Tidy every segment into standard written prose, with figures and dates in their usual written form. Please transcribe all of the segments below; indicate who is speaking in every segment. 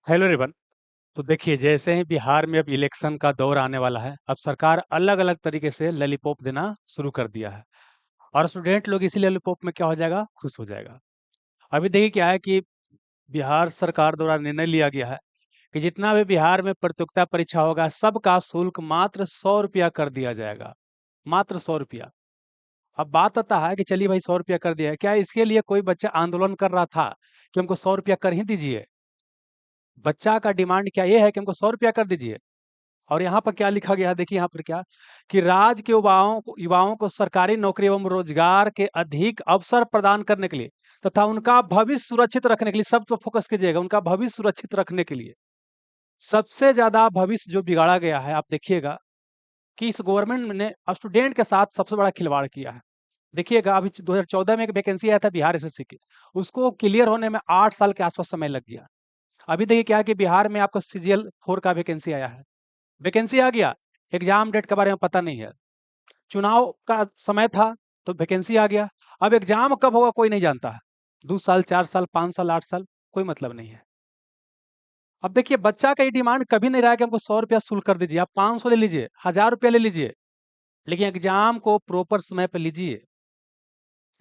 Speaker 1: Hello everyone. तो देखिए, जैसे ही बिहार में अब इलेक्शन का दौर आने वाला है, अब सरकार अलग अलग तरीके से लॉलीपॉप देना शुरू कर दिया है। और स्टूडेंट लोग इसी लॉलीपॉप में क्या हो जाएगा, खुश हो जाएगा। अभी देखिए क्या है कि बिहार सरकार द्वारा निर्णय लिया गया है कि जितना भी बिहार में प्रतियोगिता परीक्षा होगा, सबका शुल्क मात्र 100 रुपया कर दिया जाएगा। मात्र 100 रुपया। अब बात आता है कि चलिए भाई, 100 रुपया कर दिया है, क्या इसके लिए कोई बच्चा आंदोलन कर रहा था कि हमको 100 रुपया कर ही दीजिए? बच्चा का डिमांड क्या ये है कि हमको 100 रुपया कर दीजिए। और यहाँ पर क्या लिखा गया है, देखिए यहाँ पर क्या, कि राज्य के युवाओं को सरकारी नौकरी एवं रोजगार के अधिक अवसर प्रदान करने के लिए तथा उनका भविष्य सुरक्षित रखने के लिए, सब पे फोकस कीजिएगा, उनका भविष्य सुरक्षित रखने के लिए। सबसे ज्यादा भविष्य जो बिगाड़ा गया है, आप देखिएगा कि इस गवर्नमेंट ने स्टूडेंट के साथ सबसे बड़ा खिलवाड़ किया है। देखिए अभी 2014 में एक वैकेंसी आया था बिहार एसएससी की, उसको क्लियर होने में 8 साल के आसपास समय लग गया। अभी देखिए क्या है कि बिहार में आपको सीजीएल 4 का वैकेंसी आया है। वैकेंसी आ गया, एग्जाम डेट के बारे में पता नहीं है। चुनाव का समय था तो वैकेंसी आ गया। अब एग्जाम कब होगा कोई नहीं जानता है। 2 साल, 4 साल, 5 साल, 8 साल, कोई मतलब नहीं है। अब देखिए बच्चा का ये डिमांड कभी नहीं रहा कि हमको 100 रुपया शुल्क कर दीजिए, आप 500 ले लीजिए, 1000 रुपया ले लीजिए, लेकिन एग्जाम को प्रॉपर समय पर लीजिए।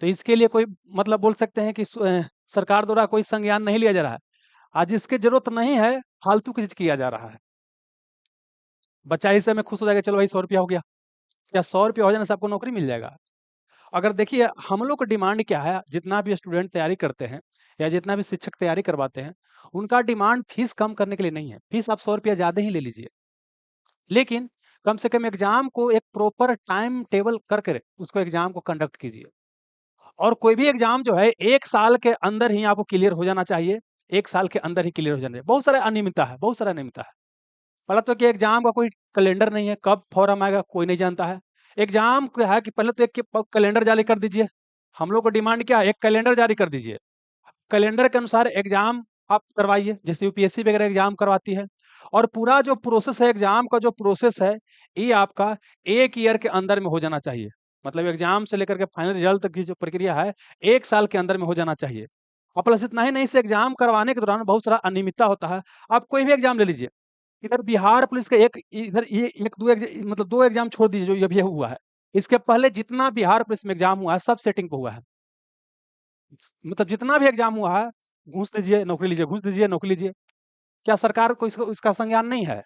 Speaker 1: तो इसके लिए कोई मतलब बोल सकते हैं कि सरकार द्वारा कोई संज्ञान नहीं लिया जा रहा है। आज इसकी जरूरत नहीं है, फालतू की चीज किया जा रहा है। बच्चा इस समय खुश हो जाएगा, चलो भाई 100 रुपया हो गया। क्या 100 रुपया हो जाने से आपको नौकरी मिल जाएगा? अगर देखिए हम लोग का डिमांड क्या है, जितना भी स्टूडेंट तैयारी करते हैं या जितना भी शिक्षक तैयारी करवाते हैं, उनका डिमांड फीस कम करने के लिए नहीं है। फीस आप 100 रुपया ज़्यादा ही ले लीजिए, लेकिन कम से कम एग्जाम को एक प्रॉपर टाइम टेबल करके उसको एग्जाम को कंडक्ट कीजिए। और कोई भी एग्जाम जो है 1 साल के अंदर ही आपको क्लियर हो जाना चाहिए। 1 साल के अंदर ही क्लियर हो जाना चाहिए। बहुत सारा अनियमितता है, बहुत सारा अनियमितता है। पहला तो कि एग्जाम का कोई कैलेंडर नहीं है, कब फॉर्म आएगा कोई नहीं जानता है। एग्जाम क्या है कि पहले तो एक कैलेंडर जारी कर दीजिए। हम लोग को डिमांड क्या है, एक कैलेंडर जारी कर दीजिए। कैलेंडर के अनुसार एग्जाम आप करवाइए, जैसे यूपीएससी वगैरह एग्जाम करवाती है। और पूरा जो प्रोसेस है, एग्जाम का जो प्रोसेस है, ये आपका 1 ईयर के अंदर में हो जाना चाहिए। मतलब एग्जाम से लेकर के फाइनल रिजल्ट तक की जो प्रक्रिया है, 1 साल के अंदर में हो जाना चाहिए। और प्लस इतना ही नहीं, इस एग्जाम करवाने के दौरान बहुत सारा अनियमितता होता है। आप कोई भी एग्जाम ले लीजिए, इधर बिहार पुलिस का एक, इधर ये एक दो मतलब 2 एग्जाम छोड़ दीजिए जो अभी हुआ है। इसके पहले जितना बिहार पुलिस में एग्जाम हुआ है, सब सेटिंग पे हुआ है। मतलब जितना भी एग्जाम हुआ है, घूस दीजिए नौकरी लीजिए, घूस दीजिए नौकरी लीजिए। क्या सरकार को इसका संज्ञान नहीं है?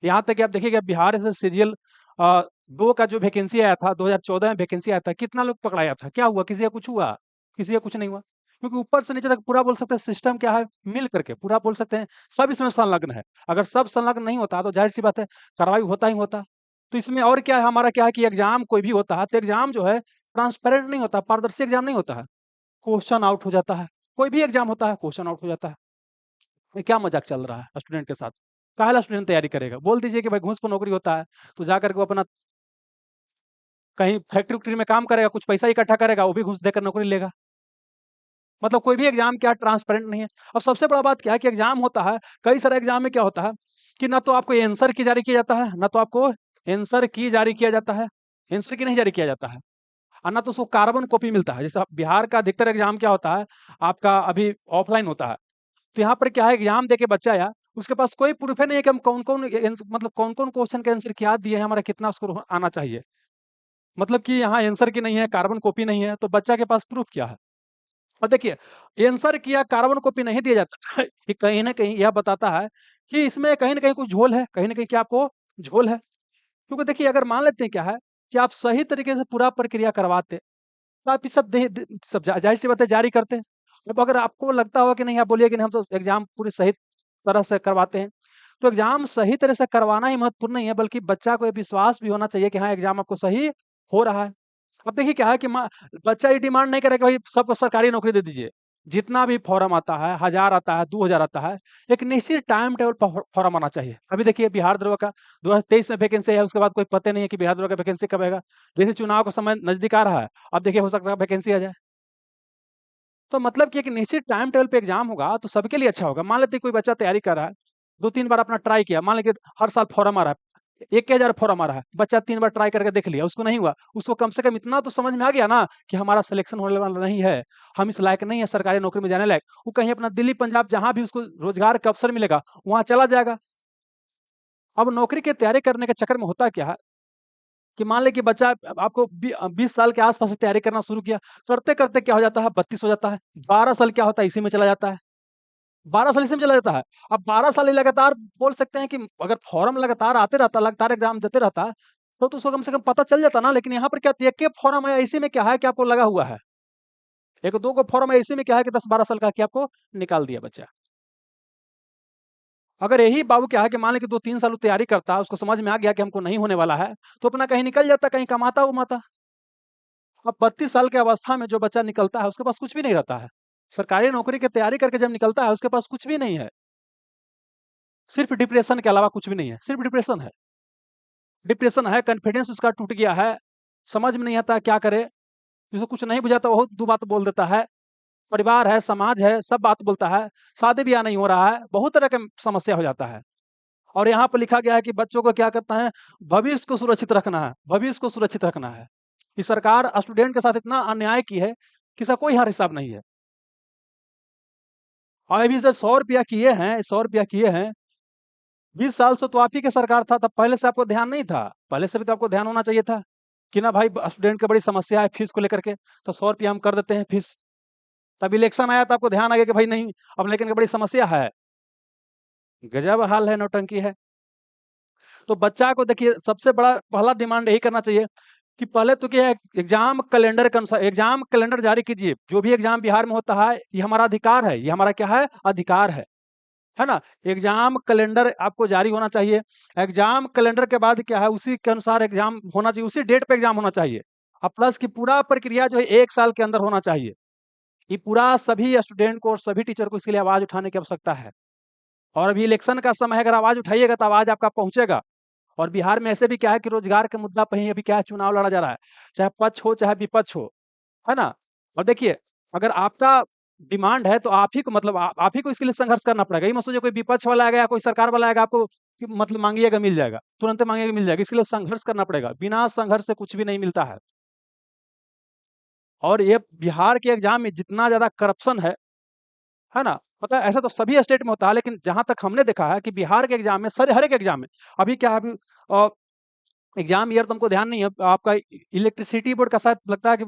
Speaker 1: यहाँ तक कि आप देखिएगा बिहार से सीजीएल 2 का जो वैकेंसी आया था, 2014 में वैकेंसी आया था, कितना लोग पकड़ाया था? क्या हुआ? किसी का कुछ हुआ? किसी का कुछ नहीं हुआ। क्योंकि ऊपर से नीचे तक पूरा बोल सकते हैं सिस्टम क्या है, मिल करके पूरा बोल सकते हैं सब इसमें संलग्न है। अगर सब संलग्न नहीं होता तो जाहिर सी बात है कार्रवाई होता ही होता। तो इसमें और क्या है, हमारा क्या है कि एग्जाम कोई भी होता है तो एग्जाम जो है ट्रांसपेरेंट नहीं होता, पारदर्शी एग्जाम नहीं होता है। क्वेश्चन आउट हो जाता है। कोई भी एग्जाम होता है क्वेश्चन आउट हो जाता है। ये क्या मजाक चल रहा है स्टूडेंट के साथ? काहेला स्टूडेंट तैयारी करेगा? बोल दीजिए कि भाई घूस पर नौकरी होता है, तो जाकर के वो अपना कहीं फैक्ट्री उक्ट्री में काम करेगा, कुछ पैसा इकट्ठा करेगा, वो भी घूस देकर नौकरी लेगा। मतलब कोई भी एग्जाम क्या ट्रांसपेरेंट नहीं है। अब सबसे बड़ा बात क्या है कि एग्जाम होता है, कई सारे एग्जाम में क्या होता है कि ना तो आपको आंसर की जारी किया जाता है, ना तो आपको आंसर की जारी किया जाता है, आंसर की नहीं जारी किया जाता है। और ना तो उसको कार्बन कॉपी मिलता है। जैसे बिहार का अधिकतर एग्जाम क्या होता है, आपका अभी ऑफलाइन होता है। तो यहाँ पर क्या है, एग्जाम देके बच्चा आया, उसके पास कोई प्रूफ है नहीं है कि हम कौन-कौन मतलब कौन-कौन क्वेश्चन के आंसर क्या दिए हैं, हमारा कितना स्कोर आना चाहिए। मतलब कि यहाँ आंसर की नहीं है, कार्बन कॉपी नहीं है, तो बच्चा के पास प्रूफ क्या है? और देखिए आंसर की या कार्बन कॉपी नहीं दिया जाता ये कहीं न कहीं यह बताता है कि इसमें कहीं न कहीं कुछ झोल है, कहीं न कहीं क्या आपको झोल है। क्योंकि देखिए अगर मान लेते हैं क्या है कि आप सही तरीके से पूरा प्रक्रिया करवाते, तो आप ये सब दे द सब ज़ाहिर-सी बात है जारी करते। अब अगर आपको लगता होगा कि नहीं, आप बोलिए कि नहीं हम तो एग्ज़ाम पूरी सही तरह से करवाते हैं। तो एग्ज़ाम सही तरह से करवाना ही महत्वपूर्ण नहीं है, बल्कि बच्चा को ये विश्वास भी होना चाहिए कि हाँ, एग्ज़ाम आपको सही हो रहा है। अब देखिए क्या है कि बच्चा ये डिमांड नहीं करेगा भाई सबको सरकारी नौकरी दे दीजिए। जितना भी फॉर्म आता है, 1000 आता है, 2000 आता है, एक निश्चित टाइम टेबल प फॉर्म आना चाहिए। अभी देखिए बिहार दरोगा का 2023 में वैकेंसी है, उसके बाद कोई पता नहीं है कि बिहार दरोगा का वैकेंसी कब आएगा। जैसे चुनाव का समय नज़दीक आ रहा है, अब देखिए हो सकता है वैकेंसी आ जाए। तो मतलब कि एक निश्चित टाइम टेबल पे एग्जाम होगा तो सबके लिए अच्छा होगा। मान लेते हैं कोई बच्चा तैयारी कर रहा है, 2-3 बार अपना ट्राई किया, मान लीजिए हर साल फॉर्म आ रहा है, 1000 फॉर्म आ रहा है, बच्चा 3 बार ट्राई करके देख लिया, उसको नहीं हुआ, उसको कम से कम इतना तो समझ में आ गया ना कि हमारा सिलेक्शन होने वाला नहीं है, हम इस लायक नहीं है सरकारी नौकरी में जाने लायक। वो कहीं अपना दिल्ली, पंजाब जहाँ भी उसको रोज़गार का अवसर मिलेगा, वहाँ चला जाएगा। अब नौकरी की तैयारी करने के चक्कर में होता क्या है कि मान लें कि बच्चा आपको 20 साल के आस-पास से तैयारी करना शुरू किया, करते-करते क्या हो जाता है, 32 हो जाता है, 12 साल क्या होता है, इसी में चला जाता है। 12 साल इसी में चला जाता है। अब 12 साल ये लगातार बोल सकते हैं कि अगर फॉर्म लगातार आते रहता, लगातार एग्ज़ाम देते रहता, तो उसको कम से कम पता चल जाता ना, लेकिन यहाँ पर क्या एक ही फॉर्म है, इसी में क्या है कि आपको लगा हुआ है। 1-2 को फॉर्म है, इसी में क्या है कि 10-12 साल का कि आपको निकाल दिया बच्चा। अगर यही बाबू क्या है कि मान लें कि 2-3 साल वो तैयारी करता, उसको समझ में आ गया कि हमको नहीं होने वाला है, तो अपना कहीं निकल जाता, कहीं कमाता-वमाता। अब 32 साल की अवस्था में जो बच्चा निकलता है, उसके पास कुछ भी नहीं रहता है। सरकारी नौकरी की तैयारी करके जब निकलता है, उसके पास कुछ भी नहीं है। सिर्फ़ डिप्रेशन के अलावा कुछ भी नहीं है, सिर्फ़ डिप्रेशन है। डिप्रेशन है, कॉन्फिडेंस उसका टूट गया है, समझ में नहीं आता क्या करे, जिसको कुछ नहीं बुझाता वो 2 बात बोल देता है, परिवार है, समाज है, सब बात बोलता है, शादी-ब्याह नहीं हो रहा है, बहुत तरह के समस्या हो जाता है। और यहाँ पे लिखा गया है कि बच्चों को क्या करना है, भविष्य को सुरक्षित रखना है, भविष्य को सुरक्षित रखना है। ये सरकार स्टूडेंट के साथ इतना अन्याय की है, कि इसका कोई हार हिसाब नहीं है। और अभी जो ₹100 किए हैं, ₹100 किए हैं, 20 साल से तो आप ही की सरकार था, तब पहले से आपको ध्यान नहीं था? पहले से भी तो आपको ध्यान होना चाहिए था, कि ना भाई स्टूडेंट को बड़ी समस्या है फीस को लेकर के, तो ₹100 हम कर देते हैं फीस। तब इलेक्शन आया तो आपको ध्यान आ गया कि भाई नहीं, अब लेकिन बड़ी समस्या है। गजब हाल है, नौटंकी है। तो बच्चा को देखिए सबसे बड़ा पहला डिमांड यही करना चाहिए कि पहले तो क्या है, एग्जाम कैलेंडर के अनुसार एग्जाम कैलेंडर जारी कीजिए। जो भी एग्जाम बिहार में होता है, ये हमारा अधिकार है, ये हमारा क्या है, अधिकार है ना? एग्जाम कैलेंडर आपको जारी होना चाहिए। एग्जाम कैलेंडर के बाद क्या है, उसी के अनुसार एग्जाम होना चाहिए, उसी डेट पे एग्जाम होना चाहिए। और प्लस की पूरा प्रक्रिया जो है 1 साल के अंदर होना चाहिए। ये पूरा सभी स्टूडेंट को और सभी टीचर को इसके लिए आवाज़ उठाने की आवश्यकता है। और अभी इलेक्शन का समय है, अगर आवाज़ उठाइएगा तो आवाज़ आपका पहुँचेगा। और बिहार में ऐसे भी क्या है कि रोजगार के मुद्दा पे ही अभी क्या है, चुनाव लड़ा जा रहा है। चाहे पक्ष हो, चाहे विपक्ष हो, है ना? और देखिए, अगर आपका डिमांड है तो आप ही को मतलब आप ही को इसके लिए संघर्ष करना पड़ेगा। ये मत सोचिए कोई विपक्ष वाला आएगा या कोई सरकार वाला आएगा आपको कि मतलब माँगिएगा मिल जाएगा, तुरंत माँगिएगा मिल जाएगा। इसके लिए संघर्ष करना पड़ेगा। बिना संघर्ष से कुछ भी नहीं मिलता है। और ये बिहार के एग्ज़ाम में जितना ज़्यादा करप्शन है ना? पता है ऐसा तो सभी स्टेट में होता है, लेकिन जहाँ तक हमने देखा है कि बिहार के एग्ज़ाम में हर एक एग्ज़ाम में अभी क्या है अभी अ, एग्ज़ाम ईयर तो हमको ध्यान नहीं है। आपका इलेक्ट्रिसिटी बोर्ड का शायद लगता है कि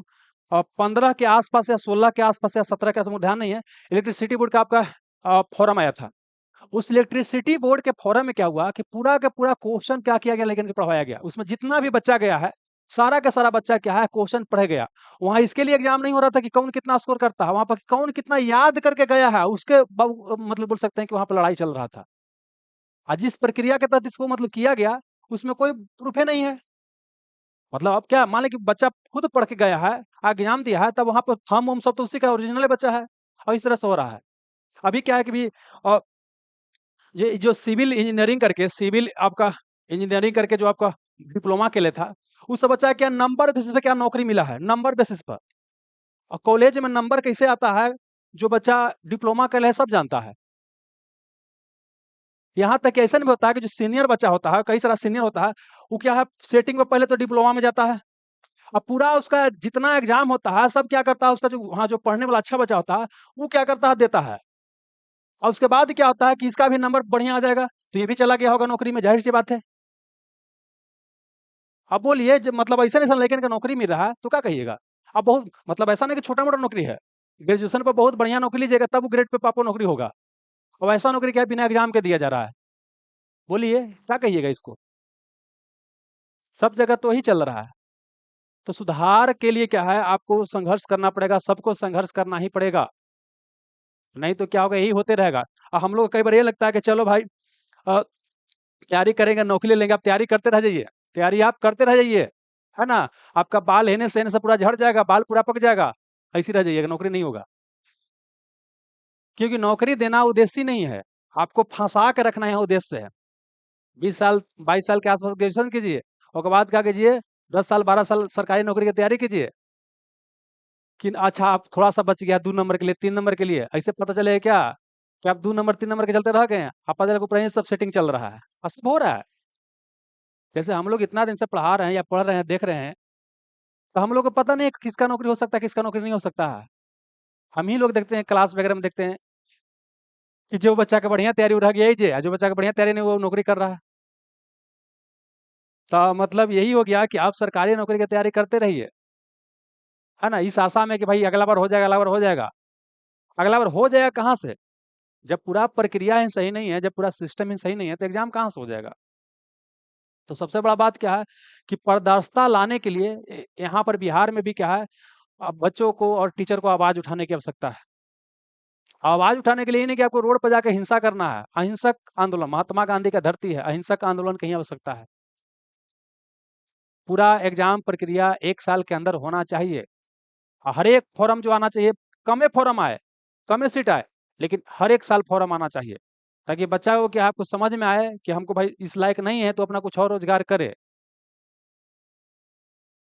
Speaker 1: 15 के आस-पास या 16 के आस-पास या 17 के आस-पास मुझे ध्यान नहीं है। इलेक्ट्रिसिटी बोर्ड का आपका फ़ॉर्म आया था। उस इलेक्ट्रिसिटी बोर्ड के फ़ॉर्म में क्या हुआ कि पूरा का पूरा क्वेश्चन क्या किया गया लेकिन के पढ़वाया गया। उसमें जितना भी बच्चा गया है, सारा का सारा बच्चा क्या है क्वेश्चन पढ़ गया। वहाँ इसके लिए एग्ज़ाम नहीं हो रहा था कि कौन कितना स्कोर करता है, वहाँ पर कौन कितना याद करके गया है, उसके मतलब बोल सकते हैं कि वहाँ पे लड़ाई चल रहा था। जिस प्रक्रिया के तहत इसको मतलब किया गया, उसमें कोई प्रूफ़ ही नहीं है। मतलब अब क्या मान लें कि बच्चा खुद पढ़ के गया है, एग्ज़ाम दिया है, तब वहाँ पर थंब-वंब सब तो उसी का ओरिजिनल बच्चा है और इस तरह से हो रहा है। अभी क्या है कि अ, ये जो सिविल आपका इंजीनियरिंग करके जो आपका डिप्लोमा के लिए था, उस बच्चा क्या नंबर बेसिस पे क्या नौकरी मिला है, नंबर बेसिस पर। और कॉलेज में नंबर कैसे आता है, जो बच्चा डिप्लोमा कर ले है सब जानता है। यहाँ तक कि ऐसा नहीं होता है कि जो सीनियर बच्चा होता है, कई सारा सीनियर होता है, वो क्या है सेटिंग में पहले तो डिप्लोमा में जाता है। अब पूरा उसका जितना एग्ज़ाम होता है, सब क्या करता है उसका जो वहाँ जो पढ़ने वाला अच्छा बच्चा होता है, वो क्या करता है देता है। और उसके बाद क्या होता है कि इसका भी नंबर बढ़िया आ जाएगा, तो ये भी चला गया होगा नौकरी में, ज़ाहिर-सी बात है। अब बोलिए जब मतलब ऐसा-ऐसा लड़के को नौकरी मिल रहा है, तो क्या कहिएगा? अब बहुत मतलब ऐसा नहीं कि छोटा-मोटा नौकरी है। ग्रेजुएशन पे बहुत बढ़िया नौकरी लीजिएगा तब वो ग्रेड पे आपको नौकरी होगा। अब ऐसा नौकरी क्या है बिना एग्ज़ाम के दिया जा रहा है। बोलिए क्या कहिएगा इसको? सब जगह तो वही चल रहा है। तो सुधार के लिए क्या है आपको संघर्ष करना पड़ेगा, सबको संघर्ष करना ही पड़ेगा। नहीं तो क्या होगा यही होते रहेगा। हम लोग को कई बार ये लगता है कि चलो भाई अ, तैयारी करेंगे, नौकरी ले लेंगे, आप तैयारी करते रह जाइए। तैयारी आप करते रह जाइए, है ना? आपका बाल हेने से पूरा झड़ जाएगा, बाल पूरा पक जाएगा, ऐसे ही रह जाइएगा, नौकरी नहीं होगा। क्योंकि नौकरी देना उद्देश्य ही नहीं है, आपको फँसा के रखना यहाँ उद्देश्य है। 20 साल, 22 साल के आस-पास ग्रेजुएशन कीजिए, उसके बाद क्या कीजिए 10 साल, 12 साल सरकारी नौकरी की तैयारी कीजिए। कि अच्छा आप थोड़ा-सा बच गया 2 नंबर के लिए, 3 नंबर के लिए, ऐसे पता चलेगा क्या? कि आप 2 नंबर, 3 नंबर के चलते रह गए हैं, अब पता चला ऊपर ही सब सेटिंग चल रहा है। ऐसा हो रहा है। जैसे हम लोग इतना दिन से पढ़ा रहे हैं या पढ़ रहे हैं, देख रहे हैं, तो हम लोग को पता नहीं है कि किसका नौकरी हो सकता है, किसका नौकरी नहीं हो सकता है। हम ही लोग देखते हैं, क्लास वगैरह में देखते हैं कि जो बच्चा का बढ़िया तैयारी उठा गया ही है, जो बच्चा का बढ़िया तैयारी नहीं वो नौकरी कर रहा है। तो मतलब यही हो गया कि आप सरकारी नौकरी की तैयारी करते रहिए, है ना? इस आशा में कि भाई अगला बार हो जाएगा, अगला बार हो जाएगा। अगला बार हो जाएगा कहाँ से? जब पूरा प्रक्रिया ही सही नहीं है, जब पूरा सिस्टम ही सही नहीं है, तो एग्ज़ाम कहाँ से हो जाएगा? तो सबसे बड़ा बात क्या है कि पारदर्शिता लाने के लिए यहाँ पर बिहार में भी क्या है, बच्चों को और टीचर को आवाज़ उठाने की आवश्यकता है। आवाज़ उठाने के लिए ये नहीं कि आपको रोड पर जाके हिंसा करना है। अहिंसक आंदोलन, महात्मा गांधी का धरती है, अहिंसक आंदोलन की ही आवश्यकता है। पूरा एग्ज़ाम प्रक्रिया 1 साल के अंदर होना चाहिए। हर एक फ़ॉर्म जो आना चाहिए, कम फ़ॉर्म आए, कम सीट आए, लेकिन हर 1 साल फ़ॉर्म आना चाहिए। ताकि बच्चा को क्या है, आपको समझ में आए कि हमको भाई इस लायक नहीं है, तो अपना कुछ और रोज़गार करे।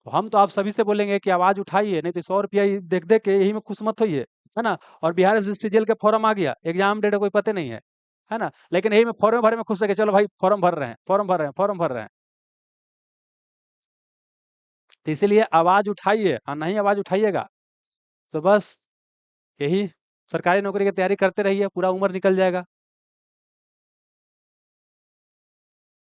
Speaker 1: तो हम तो आप सभी से बोलेंगे कि आवाज़ उठाइए, नहीं तो ₹100 ये देख-देख के यही में खुश मत होइए, है ना? और बिहार से सीजीएल का फॉर्म आ गया, एग्ज़ाम डेट का कोई पता नहीं है ना? लेकिन यही में फॉर्म भरे में खुश है कि चलो भाई फॉर्म भर रहे हैं, फॉर्म भर रहे हैं, फॉर्म भर रहे हैं। तो इसीलिए आवाज़ उठाइए और नहीं आवाज़ उठाइएगा, तो बस यही सरकारी नौकरी की तैयारी करते रहिए, पूरा उम्र निकल जाएगा।